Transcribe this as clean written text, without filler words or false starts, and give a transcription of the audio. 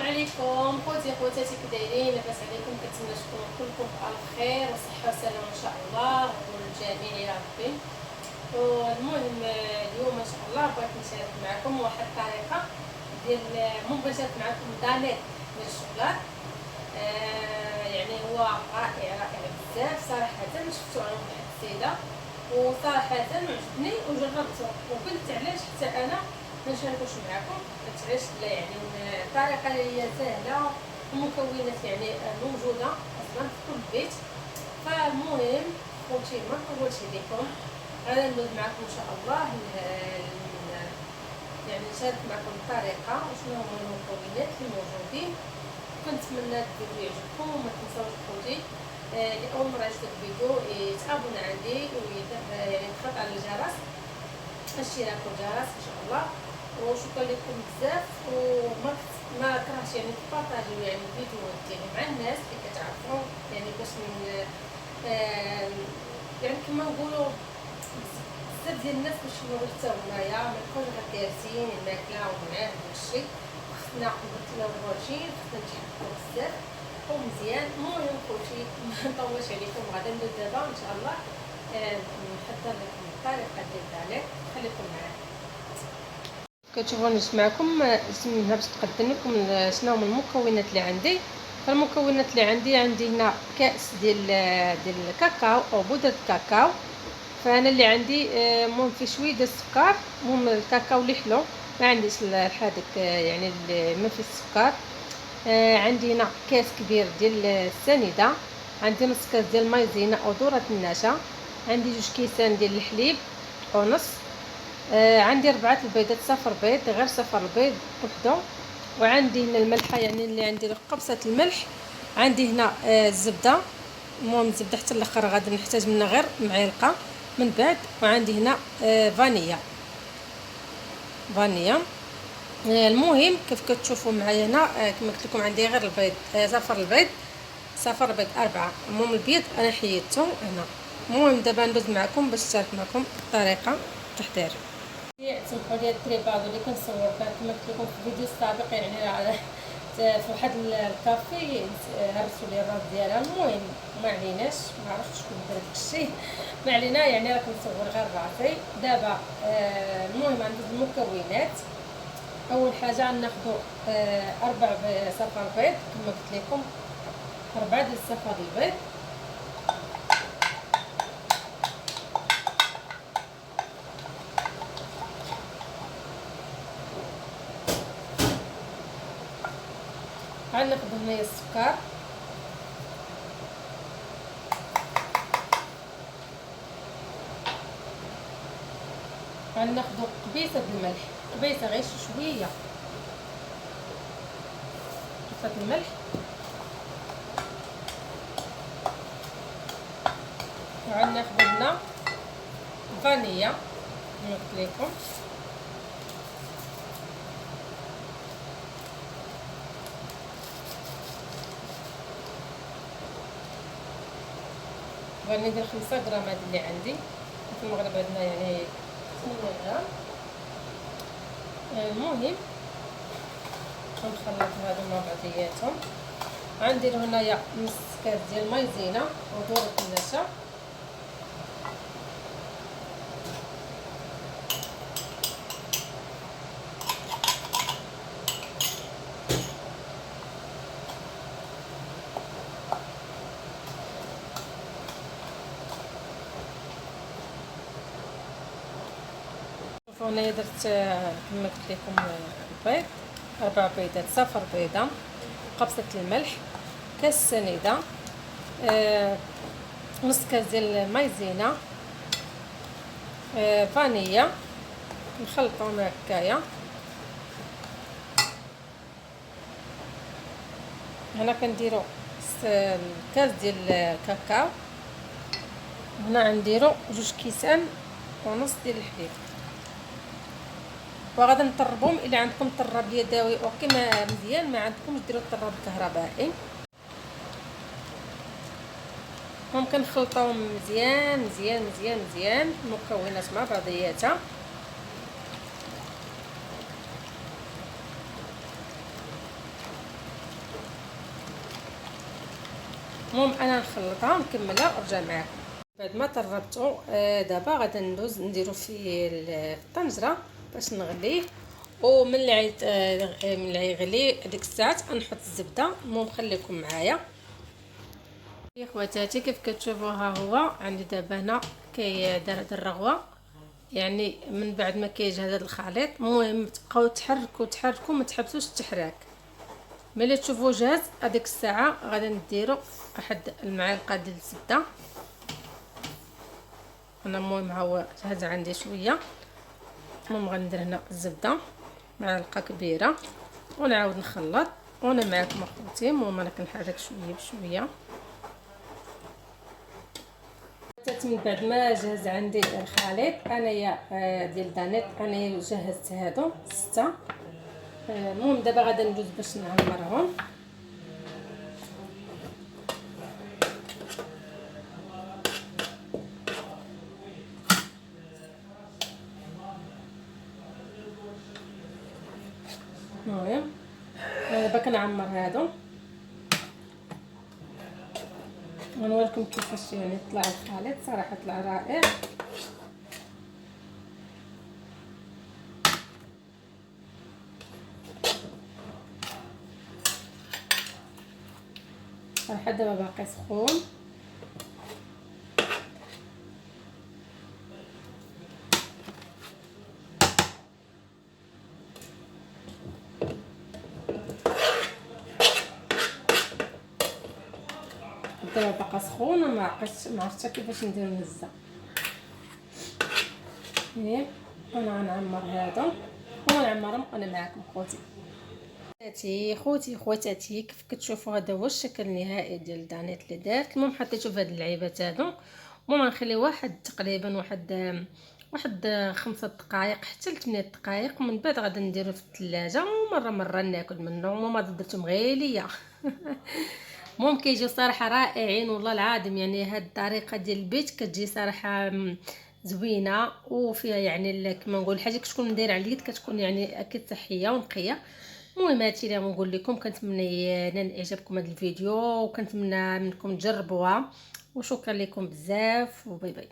عليكم خوتي خواتاتي، كي دايرين؟ لاباس عليكم؟ كنتمنى تكونوا كلكم بألف خير وصحه وسلامه ان شاء الله والجميع يا ربي. والمهم اليوم ان شاء الله بغيت نشارك معكم واحد الطريقه ديال بغيت معكم دانيت ديال الشوكولات. يعني هو رائع رائع بزاف صراحه، شفتو عند واحد السيده وصراحه عجبني وجربته وقلت علاش حتى انا ما نشاركوش معكم. قلت علاش لا، يعني الطريقه هي سهله المكونات يعني موجوده اصلا في كل بيت. فالمهم خوتي ما نطولش عليكم، غادي ندوز معكم ان شاء الله يعني نشارك معكم الطريقه وشنو هما المكونات الموجودين. كنتمنى الفيديو يعجبكم وما تنساوش خوتي اللي اول مره يشوف الفيديو يتابعوا عندي يعني تضغط على الجرس الاشتراك والجرس ان شاء الله. وشكرا لكم بزاف، وما ما كرهتش يعني تبارطاجيو يعني الفيديو ديالي مع الناس اللي كتعرفوا، يعني باش من يعني كما نقولوا بزاف ديال الناس باش يشوفوا حتى هنايا ما تكونش غير دايرين الماكله ومعاه داكشي. خصنا نبدلو الروجين، خصنا نتحركو بزاف ومزيان. المهم خوتي ما نطولش عليكم، غادي ندوز دابا ان شاء الله نحضر لكم الطريقه ديال الداليك. خليكم معايا. كتشوفوا نسمعكم هنا باش نقدم لكم شنو هما المكونات اللي عندي. فالمكونات اللي عندي هنا كاس ديال الكاكاو او بودره الكاكاو. فانا اللي عندي المهم فيه شويه ديال السكر، المهم الكاكاو اللي حلو ما عنديش الحادق يعني ما فيه السكر. عندي هنا كاس كبير ديال السنيده، عندي نص كاس ديال المايزينا او ذره النشا، عندي 2 كيسان ديال الحليب او نص، عندي 4 البيضات صفر بيض غير صفر البيض وحده، وعندي هنا الملحه يعني اللي عندي قبصه الملح، عندي هنا الزبده، المهم الزبده حتى الاخر غادي نحتاج منها غير معلقه من بعد، وعندي هنا فانيا. المهم كيف كتشوفوا معايا هنا كما قلت لكم عندي غير البيض، صفر البيض 4. المهم البيض انا حيدته هنا. المهم دابا ندوز معكم باش نشارك معكم الطريقه التحضير. سمحوا لي التريباض اللي كنصور كما قلت لكم في الفيديو السابق، يعني في واحد الكافي هرسوا لي الراس ديالها. المهم ما عليناش، ما عرفتش شكون دار داكشي، ما علينا، يعني راك نصور غير راسي دابا. المهم عندي المكونات. اول حاجه غناخذوا 4 صفار بيض كما قلت لكم، 4 ديال صفار البيض. غناخذ هنايا السكر، غناخذ قبيصه الملح، قبيصه غير شويه قبيصه الملح، وغناخذ هنا فانيلا كما قلت لكم، غادي ندير 5 غرام هاد اللي عندي. في المغرب عندنا يعني 8 غرام. المهم غنخلط هادو مع بعضياتهم. غندير هنايا نص كاس ديال المايزينا وذره النشا، هنايا درت كما قلت لكم البيض، 4 بيضات صفر بيضه، قبصه الملح، كاس سنيده، نص كاس ديال المايزينا، فانيلا نخلطهم هكايا. هنا كنديروا الكاس ديال الكاكاو، هنا غنديروا 2 كيسان ونص ديال الحليب، وغادي نطربهم. الا عندكم طراب يدوي وكما مزيان، ما عندكمش ديروا الطراب الكهربائي. ممكن نخلطوهم مزيان مزيان مزيان مزيان المكونات مع بعضياتها. المهم انا نخلطها ونكملها ونرجع معكم بعد ما طربته. دابا غادي ندوز نديرو في الطنجره باش نغليه، ومن اللي يغلي ديك الساعات نحط الزبده. المهم خليكم معايا يا خواتاتي. كيف كتشوفوا ها هو عندي دابا هنا كيدار هاد الرغوه، يعني من بعد ما كيجهز هذا الخليط. المهم تبقاو تحركوا ما تحبسوش التحراك. ملي تشوفوا جاهز هذيك الساعه غادي نديروا واحد المعلقه ديال الزبده. انا المهم ها هو جاهز عندي شويه. المهم غندير هنا الزبده معلقه كبيره ونعاود نخلط. وانا معكم اخوتي. المهم انا كنحرك شويه بشويه. من بعد ما جهز عندي الخليط انايا ديال دانيت، انا جهزت هادو 6. المهم دابا غادي ندوز باش نعمرهم. المهم دابا كنعمر هادو ونوريكم كيفاش يعني طلع الخليط. صراحه طلع رائع. صراحه دابا باقي سخون. دابا باقا سخون وما عرفتش كيفاش ندير الهزه. انا غنعمر هذا ونعمرهم انا معكم خواتاتي. كيف كتشوفوا هذا هو الشكل النهائي ديال دانيت اللي دارت. المهم حطيته في هاد اللعيبات هادو. المهم غنخليه تقريبا واحد 5 دقائق حتى ل 8 دقائق، ومن بعد غادي نديرو في الثلاجه ومره ناكل منه. المهم درتهم غير ليا المهم كيجيو صراحه رائعين والله العظيم. يعني هاد الطريقه ديال البيت كتجي صراحه زوينه وفيها يعني كما نقول حاجه كتكون دايره على اليد، كتكون يعني اكيد صحيه ونقيه. المهم هادشي اللي نقول لكم. كنتمنى ينال اعجابكم هذا الفيديو وكنتمنى منكم تجربوها، وشكرا لكم بزاف وباي باي.